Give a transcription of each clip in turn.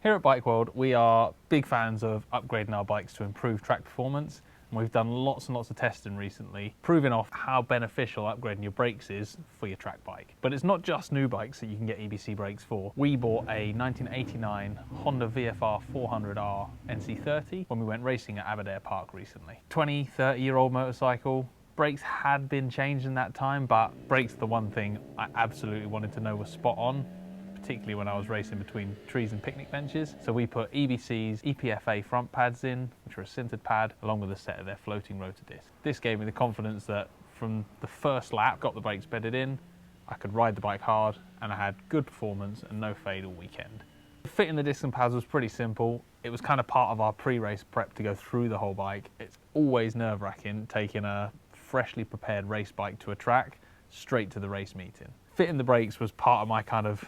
Here at Bike World, we are big fans of upgrading our bikes to improve track performance. And we've done lots and lots of testing recently, proving off how beneficial upgrading your brakes is for your track bike. But it's not just new bikes that you can get EBC brakes for. We bought a 1989 Honda VFR 400R NC30 when we went racing at Aberdare Park recently. 20, 30-year-old motorcycle. Brakes had been changed in that time, but brakes are the one thing I absolutely wanted to know was spot on, particularly when I was racing between trees and picnic benches. So we put EBC's EPFA front pads in, which are a sintered pad, along with a set of their floating rotor discs. This gave me the confidence that from the first lap, got the brakes bedded in, I could ride the bike hard, and I had good performance and no fade all weekend. Fitting the discs and pads was pretty simple. It was kind of part of our pre-race prep to go through the whole bike. It's always nerve-wracking taking a freshly prepared race bike to a track, straight to the race meeting. Fitting the brakes was part of my kind of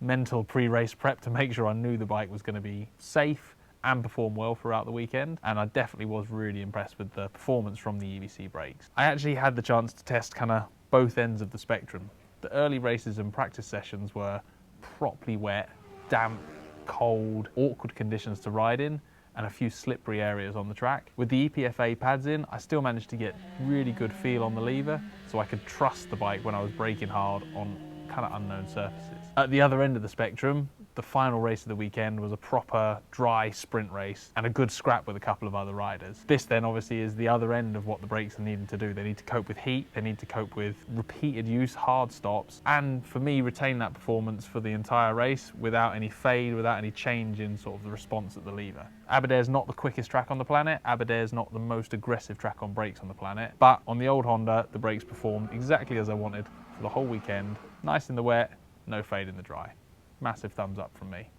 mental pre-race prep to make sure I knew the bike was going to be safe and perform well throughout the weekend, and I definitely was really impressed with the performance from the EBC brakes. I actually had the chance to test kind of both ends of the spectrum. The early races and practice sessions were properly wet, damp, cold, awkward conditions to ride in, and a few slippery areas on the track. With the EPFA pads in, I still managed to get really good feel on the lever, so I could trust the bike when I was braking hard on kind of unknown surfaces. At the other end of the spectrum, the final race of the weekend was a proper dry sprint race and a good scrap with a couple of other riders. This then obviously is the other end of what the brakes are needing to do. They need to cope with heat, they need to cope with repeated use, hard stops, and for me retain that performance for the entire race without any fade, without any change in sort of the response at the lever. Aberdare's not the quickest track on the planet, Aberdare's not the most aggressive track on brakes on the planet, but on the old Honda, the brakes performed exactly as I wanted for the whole weekend. Nice in the wet, no fade in the dry. Massive thumbs up from me.